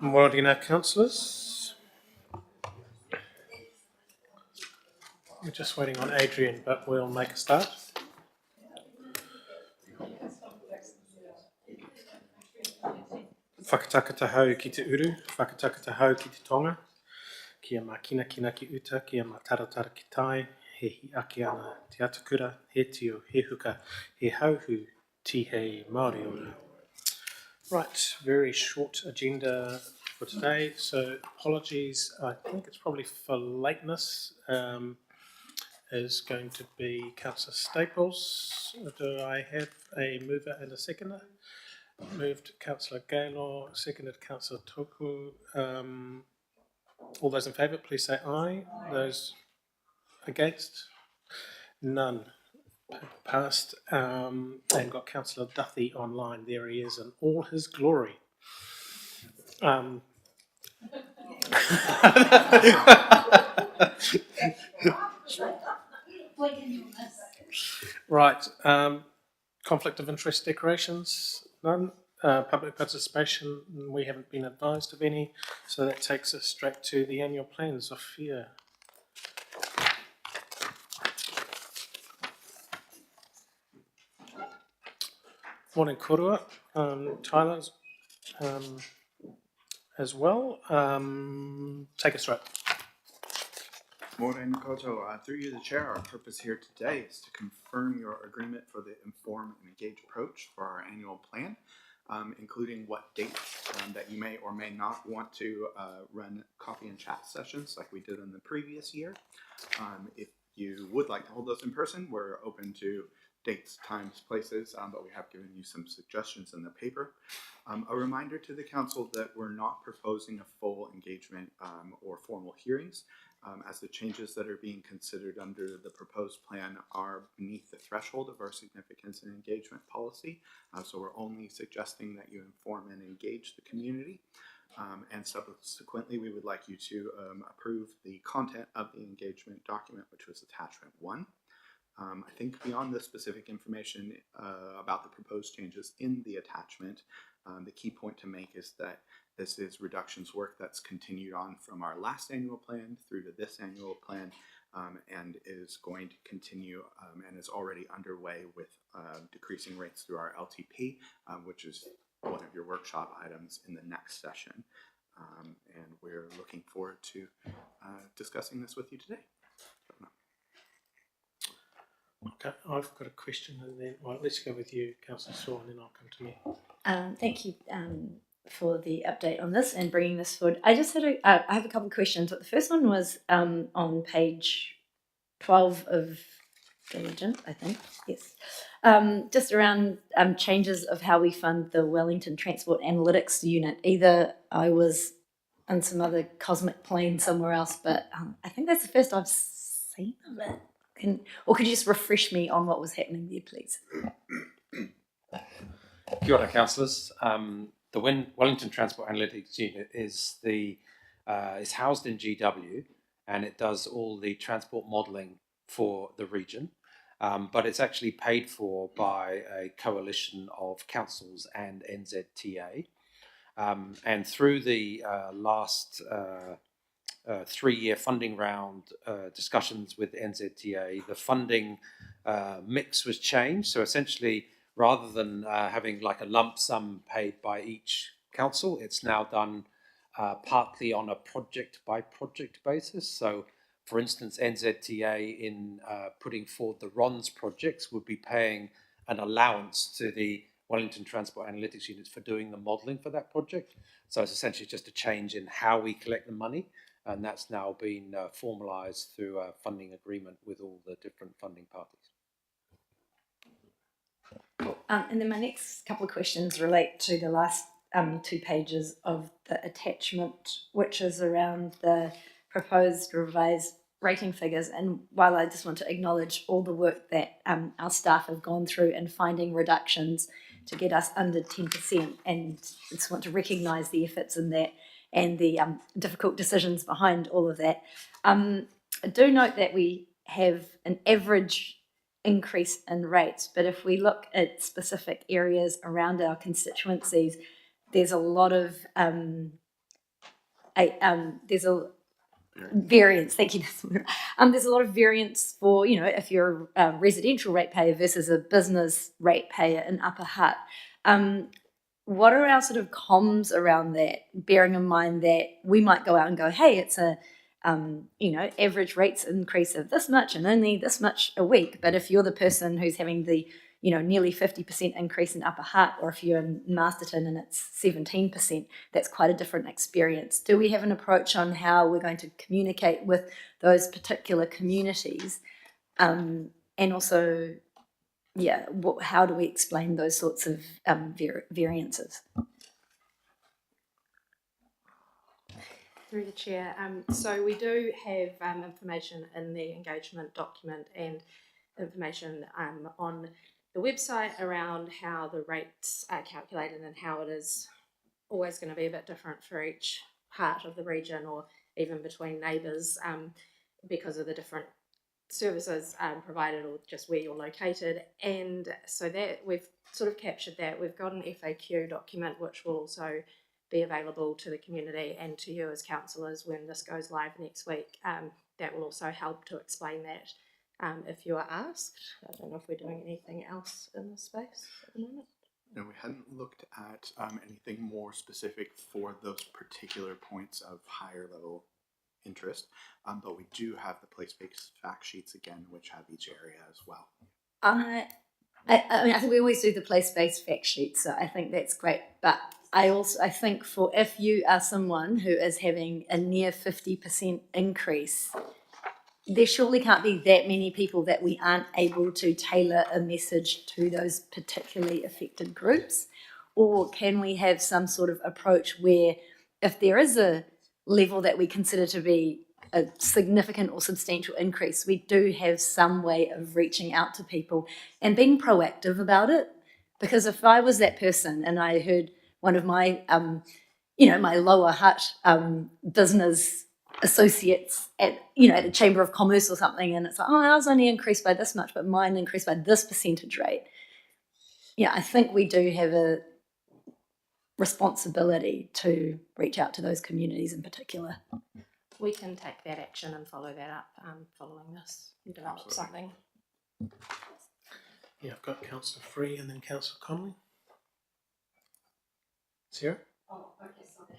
Morena councillors. We're just waiting on Adrian, but we'll make a start. Whakataka hau ki te uru, whakataka hau ki te tonga, kia makina kina ki uta, kia mataratara ki tai, he hi ake ana te atakura, he tio, he huka, he hauhu, ti hei Māori ora. Right, very short agenda for today, so apologies. I think it's probably for lateness. Is going to be Councillor Staples. Do I have a mover and a seconder? Moved Councillor Gaylor, seconded Councillor Toku. All those in favour, please say aye. Those against? None. Passed. And got Councillor Duthie online. There he is in all his glory. Right. Conflict of interest declarations? None. Public participation? We haven't been advised of any. So that takes us straight to the annual plans of fear. Morning, Korua. Tyler's as well. Take us through it. Morning, Koto. Through you, the chair, our purpose here today is to confirm your agreement for the inform and engage approach for our annual plan, including what dates that you may or may not want to run coffee and chat sessions like we did in the previous year. If you would like to hold those in person, we're open to dates, times, places, but we have given you some suggestions in the paper. A reminder to the council that we're not proposing a full engagement or formal hearings, as the changes that are being considered under the proposed plan are beneath the threshold of our significance and engagement policy. So we're only suggesting that you inform and engage the community. And subsequently, we would like you to approve the content of the engagement document, which was attachment 1. I think beyond the specific information about the proposed changes in the attachment, the key point to make is that this is reductions work that's continued on from our last annual plan through to this annual plan, and is going to continue and is already underway with decreasing rates through our LTP, which is one of your workshop items in the next session. And we're looking forward to discussing this with you today. Okay, I've got a question, and then let's go with you, Councillor Saw, and then I'll come to me. Thank you for the update on this and bringing this forward. I just had I have a couple of questions, but the first one was on page 12 of the legend, I think. Yes, just around changes of how we fund the Wellington Transport Analytics Unit. Either I was on some other cosmic plane somewhere else, but I think that's the first I've seen of it. Could you just refresh me on what was happening there, please? Kia ora, councillors. The Wellington Transport Analytics Unit is housed in GW, and it does all the transport modelling for the region. But it's actually paid for by a coalition of councils and NZTA. And through the last 3-year funding round discussions with NZTA, the funding mix was changed. So essentially, rather than having like a lump sum paid by each council, it's now done partly on a project by project basis. So for instance, NZTA in putting forward the RONS projects would be paying an allowance to the Wellington Transport Analytics Units for doing the modelling for that project. So it's essentially just a change in how we collect the money, and that's now been formalised through a funding agreement with all the different funding parties. And then my next couple of questions relate to the last 2 pages of the attachment, which is around the proposed revised rating figures. And while I just want to acknowledge all the work that our staff have gone through in finding reductions to get us under 10%, and just want to recognise the efforts in that and the difficult decisions behind all of that. I do note that we have an average increase in rates, but if we look at specific areas around our constituencies, there's a lot of there's a variance. Thank you. There's a lot of variance for, you know, if you're a residential ratepayer versus a business ratepayer in Upper Hutt. What are our sort of comms around that, bearing in mind that we might go out and go, hey, it's a average rates increase of this much and only this much a week. But if you're the person who's having the, nearly 50% increase in Upper Hutt, or if you're in Masterton and it's 17%, that's quite a different experience. Do we have an approach on how we're going to communicate with those particular communities? And also, how do we explain those sorts of variances? Through the chair. So we do have information in the engagement document and information on the website around how the rates are calculated and how it is always going to be a bit different for each part of the region, or even between neighbours, because of the different services provided or just where you're located. And so that we've sort of captured that. We've got an FAQ document which will also be available to the community and to you as councillors when this goes live next week. That will also help to explain that if you are asked. I don't know if we're doing anything else in this space at the moment. No, we hadn't looked at anything more specific for those particular points of higher level interest, but we do have the place-based fact sheets again, which have each area as well. I think we always do the place-based fact sheets, so I think that's great. But I think for if you are someone who is having a near 50% increase, there surely can't be that many people that we aren't able to tailor a message to those particularly affected groups. Or can we have some sort of approach where if there is a level that we consider to be a significant or substantial increase, we do have some way of reaching out to people and being proactive about it? Because if I was that person and I heard one of my, my Lower Hutt business associates at the Chamber of Commerce or something, and it's like, oh, ours only increased by this much, but mine increased by this percentage rate. Yeah, I think we do have a responsibility to reach out to those communities in particular. We can take that action and follow that up following this and develop Absolutely. something. Yeah, I've got Councillor Free and then Councillor Connolly. Sarah? Oh, okay, sorry.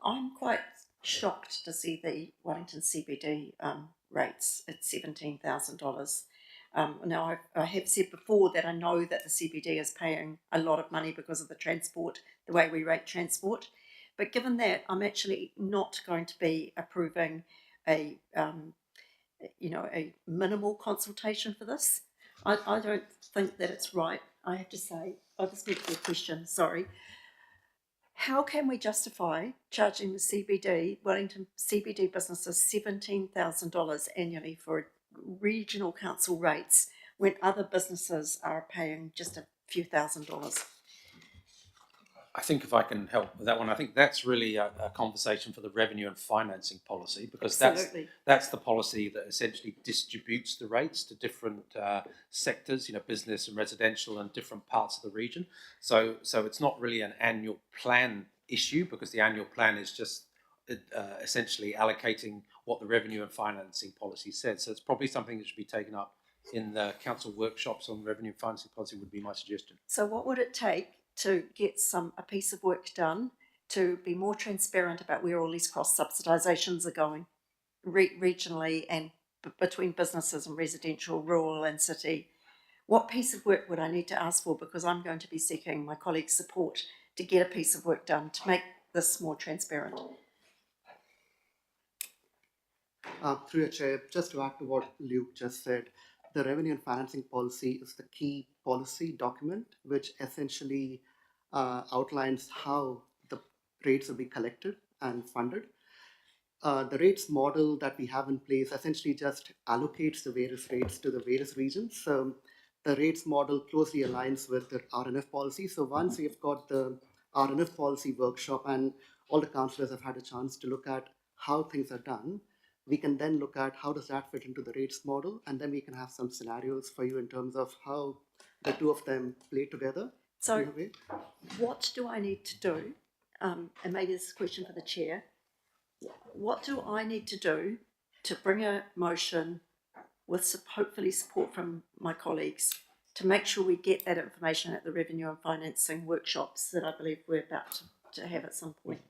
I'm quite shocked to see the Wellington CBD rates at $17,000. Now, I have said before that I know that the CBD is paying a lot of money because of the transport, the way we rate transport. But given that, I'm actually not going to be approving a minimal consultation for this. I don't think that it's right. I have to say, this needs to be a question, sorry. How can we justify charging the Wellington CBD businesses $17,000 annually for regional council rates when other businesses are paying just a few $1,000s? I think if I can help with that one, I think that's really a conversation for the revenue and financing policy, because that's the policy that essentially distributes the rates to different sectors, business and residential, and different parts of the region. So it's not really an annual plan issue, because the annual plan is just essentially allocating what the revenue and financing policy said. So it's probably something that should be taken up in the council workshops on revenue and financing policy, would be my suggestion. So what would it take to get a piece of work done to be more transparent about where all these cross subsidisations are going regionally and between businesses and residential, rural and city? What piece of work would I need to ask for? Because I'm going to be seeking my colleagues' support to get a piece of work done to make this more transparent. Through your chair, just to add to what Luke just said, the revenue and financing policy is the key policy document, which essentially outlines how the rates will be collected and funded. The rates model that we have in place essentially just allocates the various rates to the various regions. So the rates model closely aligns with the RNF policy. So once we've got the RNF policy workshop and all the councillors have had a chance to look at how things are done, we can then look at how does that fit into the rates model, and then we can have some scenarios for you in terms of how the two of them play together. So, in a way. what do I need to do? And maybe this is a question for the chair. What do I need to do to bring a motion with hopefully support from my colleagues to make sure we get that information at the revenue and financing workshops that I believe we're about to have at some point?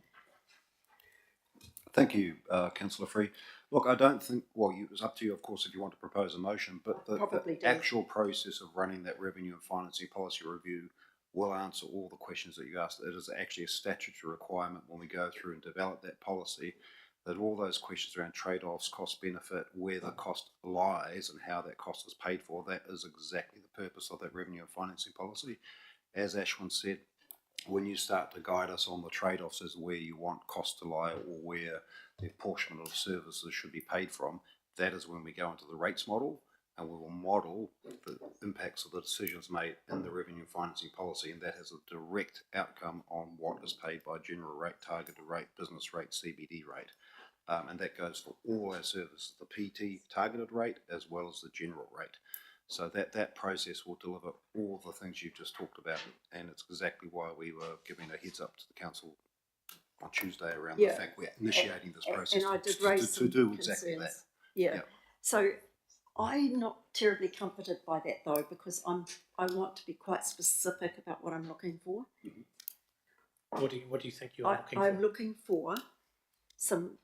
Thank you, Councillor Free. Look, I don't think, well, it's up to you, of course, if you want to propose a motion, but the actual process of running that revenue and financing policy review will answer all the questions that you asked. It is actually a statutory requirement when we go through and develop that policy, that all those questions around trade-offs, cost-benefit, where the cost lies and how that cost is paid for, that is exactly the purpose of that revenue and financing policy. As Ashwin said, when you start to guide us on the trade-offs as where you want cost to lie or where the apportionment of services should be paid from, that is when we go into the rates model, and we will model the impacts of the decisions made in the revenue financing policy, and that has a direct outcome on what is paid by general rate, targeted rate, business rate, CBD rate. And that goes for all our services, the PT targeted rate as well as the general rate. So that process will deliver all the things you've just talked about, and it's exactly why we were giving a heads up to the council on Tuesday around the fact we're initiating this process and I did raise to do exactly that. Yeah. So I'm not terribly comforted by that though, because I want to be quite specific about what I'm looking for. What do you think you're looking for? I'm looking for some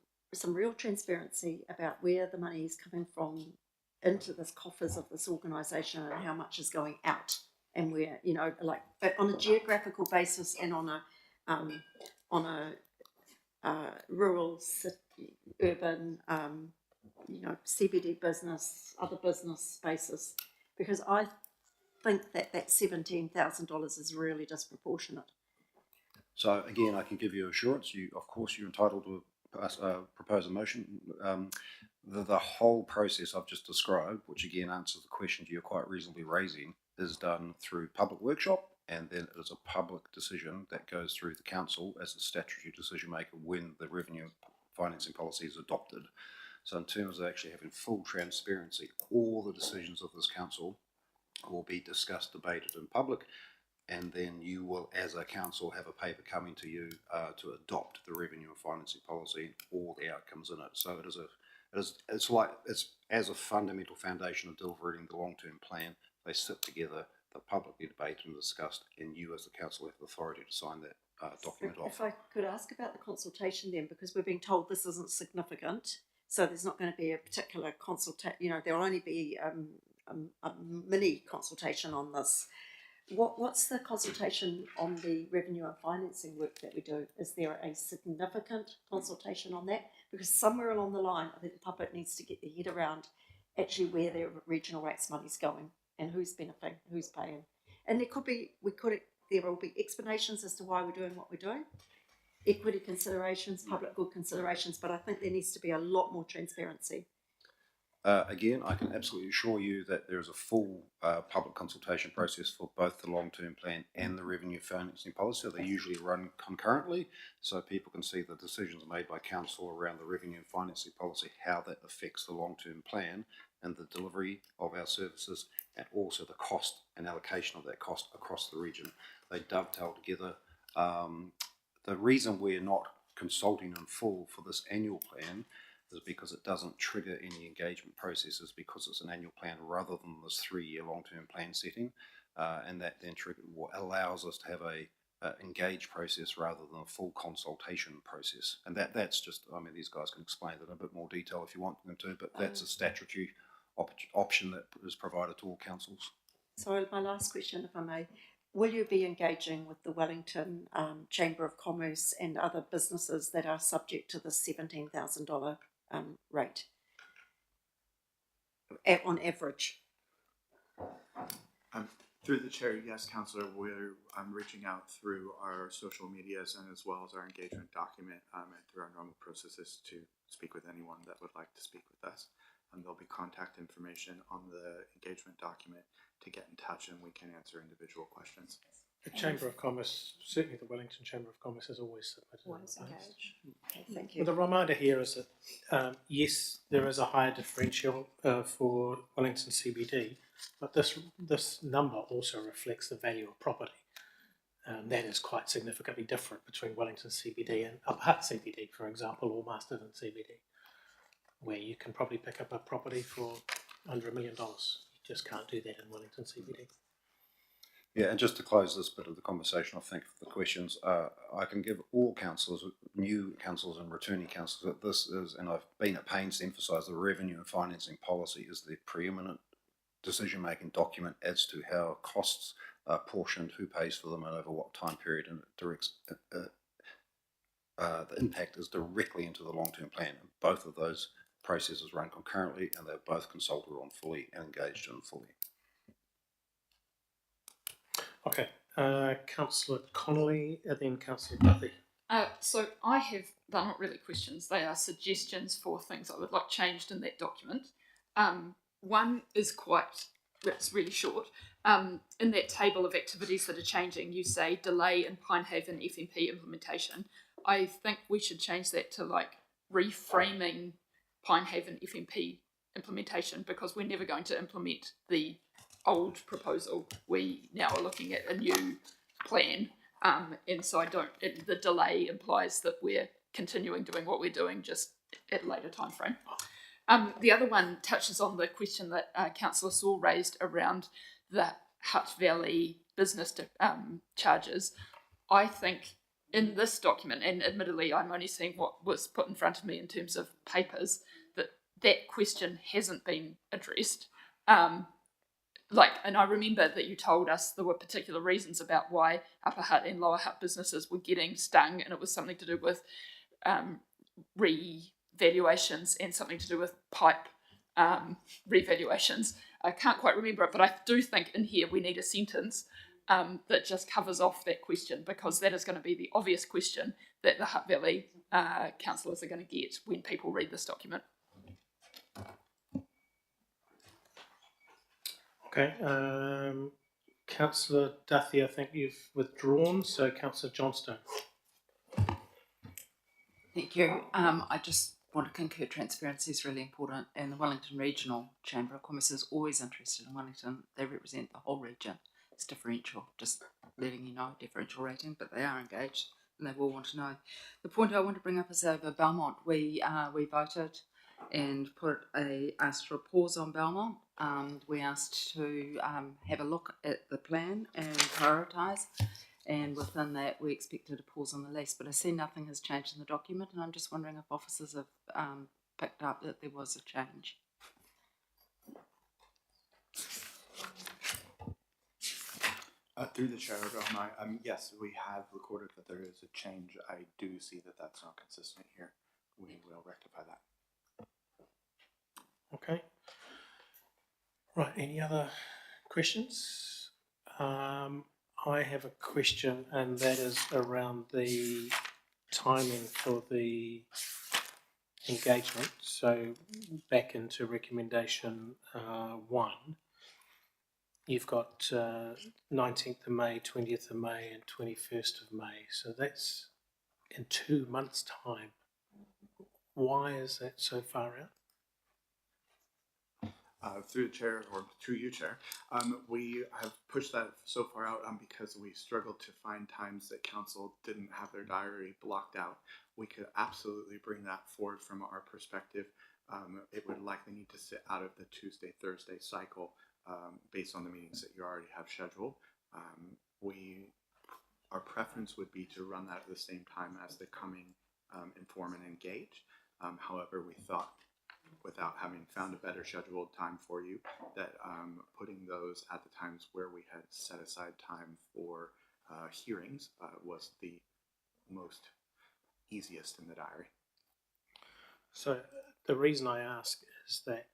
real transparency about where the money is coming from into the coffers of this organisation and how much is going out, and where, you know, like, but on a geographical basis and on a rural, city, urban, you know, CBD business, other business basis, because I think that $17,000 is really disproportionate. So again, I can give you assurance. Of course, you're entitled to propose a motion. The whole process I've just described, which again answers the questions you're quite reasonably raising, is done through public workshop, and then it is a public decision that goes through the council as a statutory decision maker when the revenue financing policy is adopted. So in terms of actually having full transparency, all the decisions of this council will be discussed, debated in public, and then you will, as a council, have a paper coming to you to adopt the revenue and financing policy and all the outcomes in it. So it's as a fundamental foundation of delivering the long-term plan. They sit together, they're publicly debated and discussed, and you as the council have the authority to sign that document off. If I could ask about the consultation then, because we're being told this isn't significant, so there's not going to be a particular consultation, you know, there will only be a mini consultation on this. What's the consultation on the revenue and financing work that we do? Is there a significant consultation on that? Because somewhere along the line, I think the public needs to get their head around actually where their regional rates money's going and who's benefiting, who's paying. And there will be explanations as to why we're doing what we're doing, equity considerations, public good considerations, but I think there needs to be a lot more transparency. Again, I can absolutely assure you that there is a full public consultation process for both the long-term plan and the revenue financing policy. They usually run concurrently, so people can see the decisions made by council around the revenue and financing policy, how that affects the long-term plan and the delivery of our services, and also the cost and allocation of that cost across the region. They dovetail together. The reason we're not consulting in full for this annual plan is because it doesn't trigger any engagement processes, because it's an annual plan rather than this 3-year long-term plan setting, and that then allows us to have a engaged process rather than a full consultation process. And that's just, I mean, these guys can explain that in a bit more detail if you want them to, but that's a statutory option that is provided to all councils. So my last question, if I may, will you be engaging with the Wellington Chamber of Commerce and other businesses that are subject to the $17,000 rate on average? Through the chair, yes, Councillor, I'm reaching out through our social medias and as well as our engagement document and through our normal processes to speak with anyone that would like to speak with us. There'll be contact information on the engagement document to get in touch, and we can answer individual questions. The Chamber of Commerce, certainly the Wellington Chamber of Commerce, has always submitted. Was engaged. Okay, thank you. Well, the reminder here is that yes, there is a higher differential for Wellington CBD, but this number also reflects the value of property. That is quite significantly different between Wellington CBD and Upper Hutt CBD, for example, or Masterton CBD, where you can probably pick up a property for under $1 million. You just can't do that in Wellington CBD. Yeah, and just to close this bit of the conversation, I think for the questions, I can give all councillors, new councillors and returning councillors, that this is, and I've been at pains to emphasise, the revenue and financing policy is the preeminent decision-making document as to how costs are portioned, who pays for them, and over what time period, and it directs the impact is directly into the long-term plan. And both of those processes run concurrently, and they're both consulted on fully and engaged in fully. Okay, Councillor Connolly and then Councillor Duffy. So I have, they're not really questions, they are suggestions for things I would like changed in that document. One is it's really short. In that table of activities that are changing, you say delay in Pinehaven FMP implementation. I think we should change that to like reframing Pinehaven FMP implementation, because we're never going to implement the old proposal. We now are looking at a new plan, and so the delay implies that we're continuing doing what we're doing, just at a later time frame. The other one touches on the question that Councillor Saul raised around the Hutt Valley business charges. I think in this document, and admittedly I'm only seeing what was put in front of me in terms of papers, that question hasn't been addressed. And I remember that you told us there were particular reasons about why Upper Hutt and Lower Hutt businesses were getting stung, and it was something to do with revaluations and something to do with pipe revaluations. I can't quite remember it, but I do think in here we need a sentence that just covers off that question, because that is going to be the obvious question that the Hutt Valley councillors are going to get when people read this document. Okay, Councillor Duffy, I think you've withdrawn, so Councillor Johnstone. Thank you. I just want to concur transparency is really important, and the Wellington Regional Chamber of Commerce is always interested in Wellington. They represent the whole region. It's differential, just letting you know, differential rating, but they are engaged and they will want to know. The point I want to bring up is over Belmont. We voted and asked for a pause on Belmont. We asked to have a look at the plan and prioritise, and within that we expected a pause on the lease, but I see nothing has changed in the document, and I'm just wondering if officers have picked up that there was a change. Through the chair, yes, we have recorded that there is a change. I do see that that's not consistent here. We will rectify that. Okay. Right, any other questions? I have a question, and that is around the timing for the engagement. So back into recommendation 1, you've got 19th of May, 20th of May and 21st of May. So that's in 2 months' time. Why is that so far out? Through the chair, or to you, Chair, we have pushed that so far out because we struggled to find times that council didn't have their diary blocked out. We could absolutely bring that forward from our perspective. It would likely need to sit out of the Tuesday-Thursday cycle based on the meetings that you already have scheduled. Our preference would be to run that at the same time as the coming Inform and Engage. However, we thought, without having found a better scheduled time for you, that putting those at the times where we had set aside time for hearings was the most easiest in the diary. So the reason I ask is that,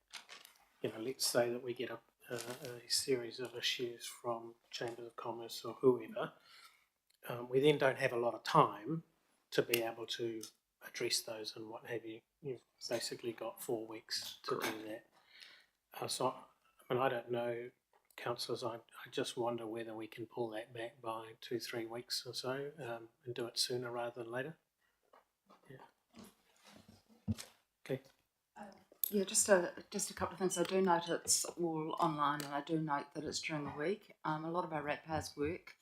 let's say that we get a series of issues from Chambers of Commerce or whoever, we then don't have a lot of time to be able to address those and what have you. You've basically got 4 weeks to do that. So, I mean, I don't know, councillors, I just wonder whether we can pull that back by 2-3 weeks or so and do it sooner rather than later. Yeah. Okay. Yeah, just a couple of things. I do note it's all online, and I do note that it's during the week. A lot of our ratepayers work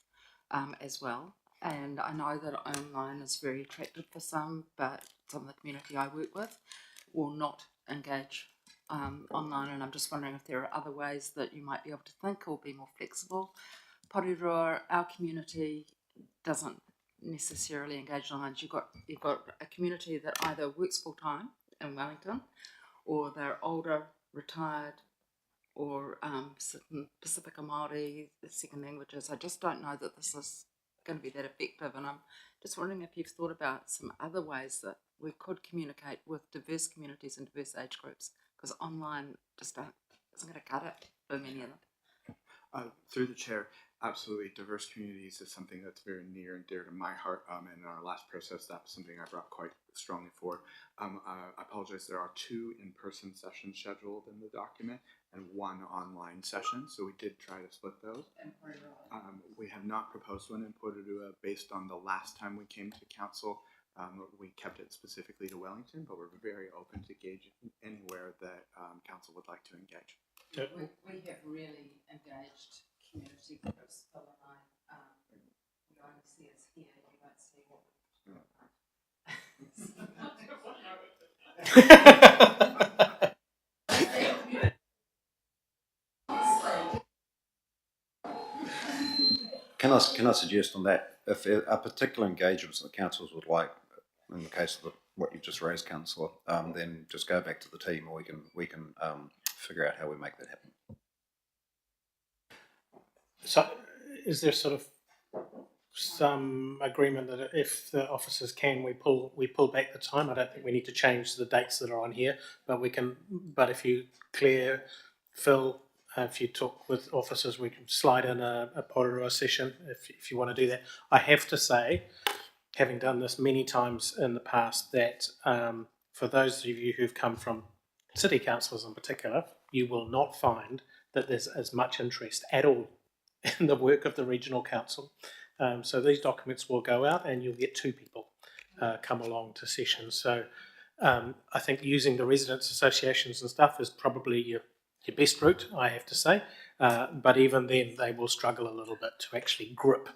as well, and I know that online is very attractive for some, but some of the community I work with will not engage online, and I'm just wondering if there are other ways that you might be able to think or be more flexible. Porirua, our community doesn't necessarily engage online. You've got a community that either works full time in Wellington, or they're older, retired, or Pacifica Māori, the second languages. I just don't know that this is going to be that effective, and I'm just wondering if you've thought about some other ways that we could communicate with diverse communities and diverse age groups, because online just isn't going to cut it for many of them. Through the chair, absolutely, diverse communities is something that's very near and dear to my heart. And in our last process, that was something I brought quite strongly forward. I apologize. There are 2 in-person sessions scheduled in the document and 1 online session. So we did try to split those. We have not proposed one in Porirua based on the last time we came to council. We kept it specifically to Wellington, but we're very open to engage anywhere that council would like to engage. We have really engaged community groups. Phil and I, you only see us here, you don't see what Can I suggest on that, if a particular engagements that the councils would like, in the case of what you've just raised, councillor, then just go back to the team, or we can figure out how we make that happen. So, is there sort of some agreement that if the officers can, we pull back the time? I don't think we need to change the dates that are on here, but we can. But if you clear, Phil, if you talk with officers, we can slide in a Porirua session if you want to do that. I have to say, having done this many times in the past, that for those of you who've come from city councils in particular, you will not find that there's as much interest at all in the work of the regional council. So these documents will go out and you'll get 2 people come along to sessions. So I think using the residents' associations and stuff is probably your best route, I have to say. But even then, they will struggle a little bit to actually grip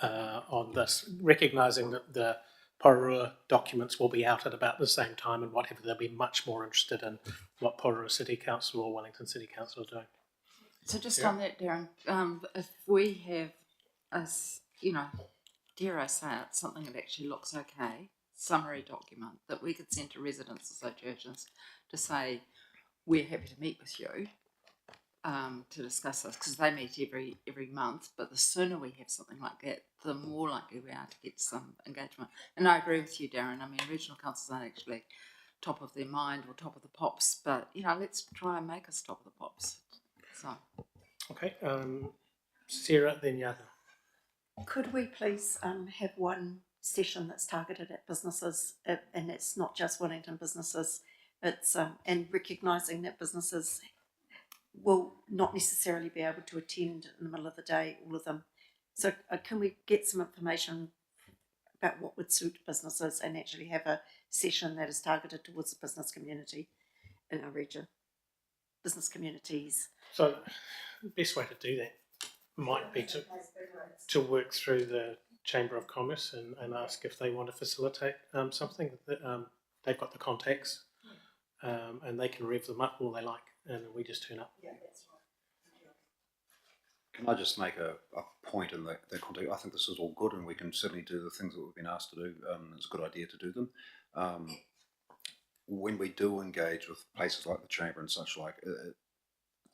on this, recognising that the Porirua documents will be out at about the same time and whatever, they'll be much more interested in what Porirua City Council or Wellington City Council are doing. So just on that, Darren, if we have dare I say it, something that actually looks okay, summary document that we could send to residents associations to say, we're happy to meet with you to discuss this, because they meet every month, but the sooner we have something like that, the more likely we are to get some engagement. And I agree with you, Darren. I mean, regional councils aren't actually top of their mind or top of the pops, but let's try and make us top of the pops. So, okay, Sarah, then Yata. Could we please have one session that's targeted at businesses, and it's not just Wellington businesses, it's and recognising that businesses will not necessarily be able to attend in the middle of the day, all of them. So can we get some information about what would suit businesses and actually have a session that is targeted towards the business community in our region, business communities? So the best way to do that might be to work through the Chamber of Commerce and ask if they want to facilitate something. They've got the contacts and they can rev them up all they like, and we just turn up. Yeah, that's right. Can I just make a point in that context? I think this is all good, and we can certainly do the things that we've been asked to do. It's a good idea to do them. When we do engage with places like the Chamber and such like,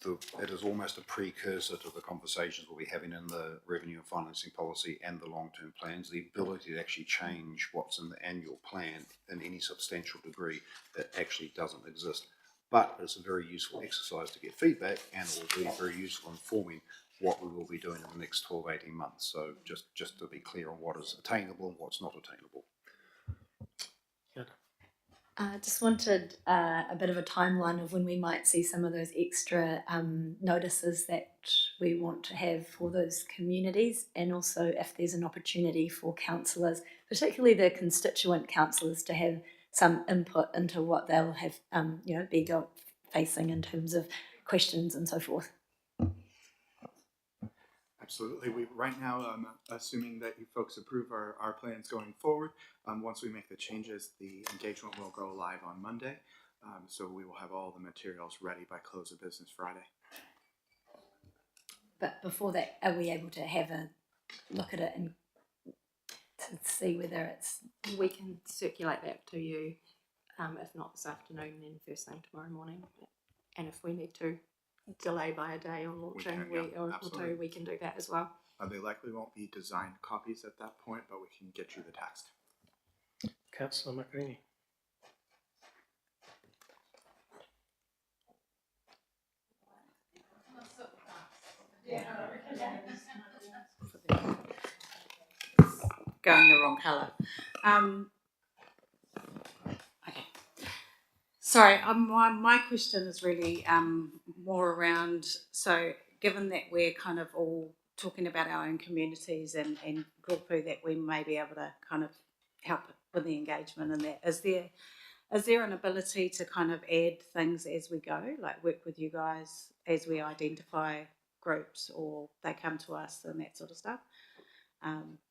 it is almost a precursor to the conversations we'll be having in the revenue and financing policy and the long-term plans. The ability to actually change what's in the annual plan in any substantial degree, that actually doesn't exist. but it's a very useful exercise to get feedback, and it will be very useful in forming what we will be doing in the next 12, 18 months. So just to be clear on what is attainable and what's not attainable. I just wanted a bit of a timeline of when we might see some of those extra notices that we want to have for those communities, and also if there's an opportunity for councillors, particularly the constituent councillors, to have some input into what they'll have, be facing in terms of questions and so forth. Absolutely. We right now, assuming that you folks approve our plans going forward, once we make the changes, the engagement will go live on Monday. So we will have all the materials ready by close of business Friday. But before that, are we able to have a look at it and to see whether it's... We can circulate that to you, if not this afternoon, then first thing tomorrow morning. And if we need to delay by a day on launching or two, we can do that as well. They likely won't be designed copies at that point, but we can get you the text. Councillor Macarini. Going the wrong colour. Okay. Sorry, my question is really more around, so given that we're kind of all talking about our own communities and Gulpu, that we may be able to kind of help with the engagement and that, is there an ability to kind of add things as we go, like work with you guys as we identify groups or they come to us and that sort of stuff?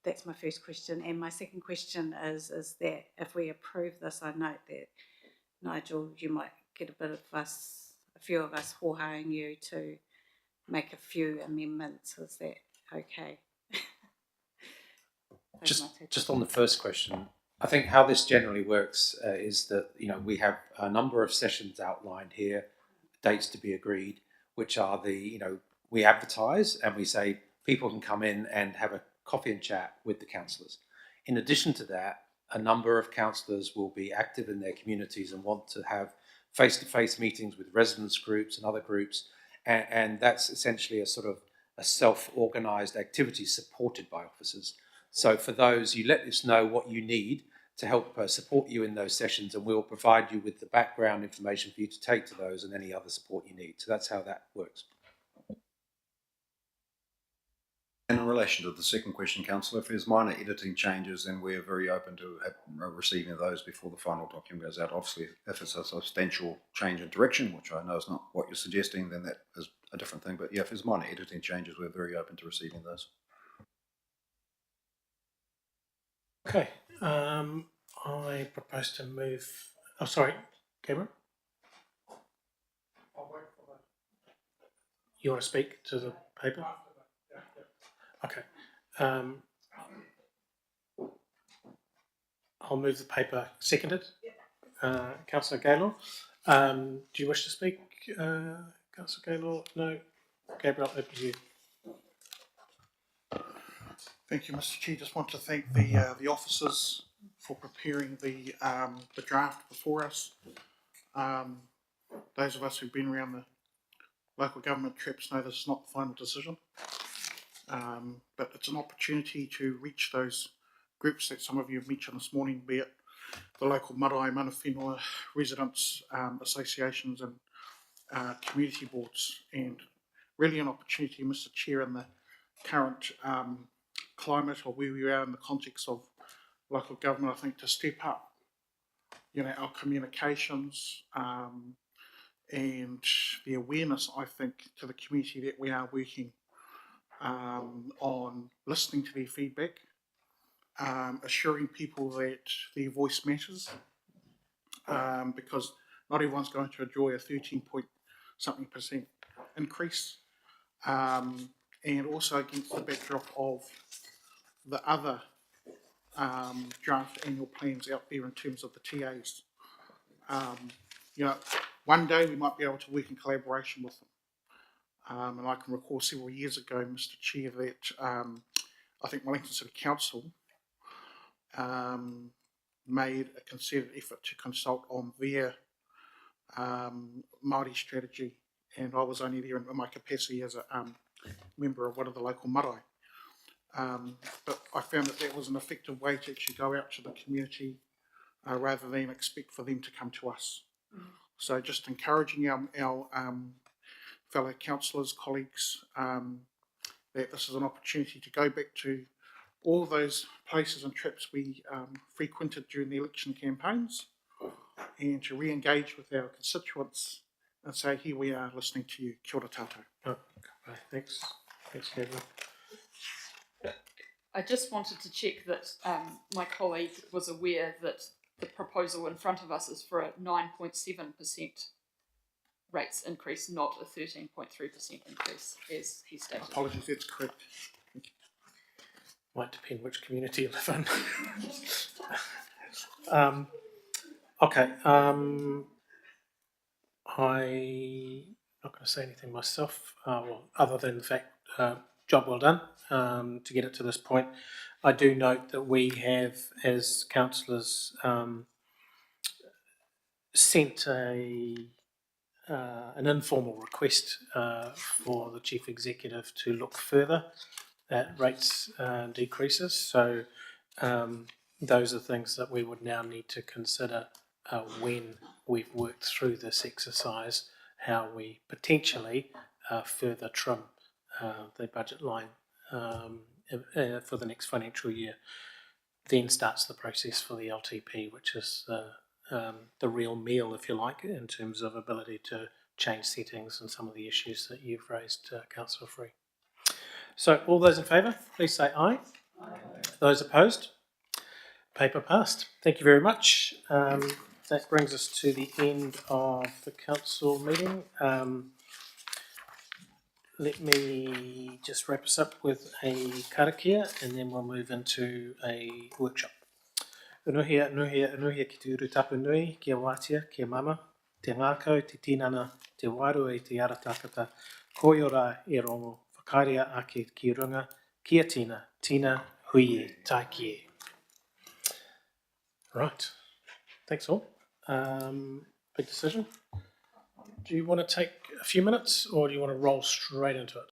That's my first question. And my second question is that if we approve this, I note that, Nigel, you might get a few of us hohaing you to make a few amendments. Is that okay? Just on the first question, I think how this generally works is that, we have a number of sessions outlined here, dates to be agreed, which are we advertise and we say people can come in and have a coffee and chat with the councillors. In addition to that, a number of councillors will be active in their communities and want to have face-to-face meetings with residents groups and other groups, and that's essentially a sort of a self-organised activity supported by officers. So for those, you let us know what you need to help support you in those sessions, and we'll provide you with the background information for you to take to those and any other support you need. So that's how that works. And in relation to the second question, Councillor, if there's minor editing changes, then we're very open to receiving those before the final document goes out. Obviously, if it's a substantial change in direction, which I know is not what you're suggesting, then that is a different thing. But yeah, if there's minor editing changes, we're very open to receiving those. Okay, I propose to move... Oh, sorry, Cameron? I'll wait for that. You want to speak to the paper? Okay. I'll move the paper. Seconded. Councillor Gaylor. Do you wish to speak, Councillor Gaylor? No. Gabriel, over to you. Thank you, Mr. Chair. Just want to thank the officers for preparing the draft before us. Those of us who've been around the local government trips know this is not the final decision, but it's an opportunity to reach those groups that some of you have mentioned this morning, be it the local marae, mana whenua, residents, associations and community boards, and really an opportunity, Mr. Chair, in the current climate or where we are in the context of local government, I think, to step up, our communications and the awareness, I think, to the community that we are working on listening to their feedback, assuring people that their voice matters, because not everyone's going to enjoy a 13-point-something% increase, and also against the backdrop of the other draft annual plans out there in terms of the TAs. One day we might be able to work in collaboration with them. And I can recall several years ago, Mr. Chair, that I think Wellington City Council made a concerted effort to consult on their Māori strategy, and I was only there in my capacity as a member of one of the local marae. But I found that was an effective way to actually go out to the community rather than expect for them to come to us. So just encouraging our fellow councillors, colleagues, that this is an opportunity to go back to all those places and trips we frequented during the election campaigns, and to re-engage with our constituents and say, here we are listening to you. Kia ora tātou. Oh, okay. Thanks, Gabriel. I just wanted to check that my colleague was aware that the proposal in front of us is for a 9.7% rates increase, not a 13.3% increase, as he stated. Apologies, that's correct. Might depend which community you live in. Okay. I'm not going to say anything myself, well, other than the fact, job well done to get it to this point. I do note that we have, as councillors, sent an informal request for the Chief Executive to look further at rates decreases. So those are things that we would now need to consider when we've worked through this exercise, how we potentially further trim the budget line for the next financial year. Then starts the process for the LTP, which is the real meal, if you like, in terms of ability to change settings and some of the issues that you've raised, Councillor Free. So all those in favour, please say aye. Aye. Those opposed? Paper passed. Thank you very much. That brings us to the end of the council meeting. Let me just wrap us up with a karakia and then we'll move into a workshop. Unuhia, unuhia, unuhia ki te uru tapu nui, kia wātia, kia mama, te ngākau, te tinana, te waru e te ara tākata, koiora e rongo, whakarea ake ki runga, kia tina, tina, huie, taikie. Right, thanks all. Big decision. Do you want to take a few minutes or do you want to roll straight into it?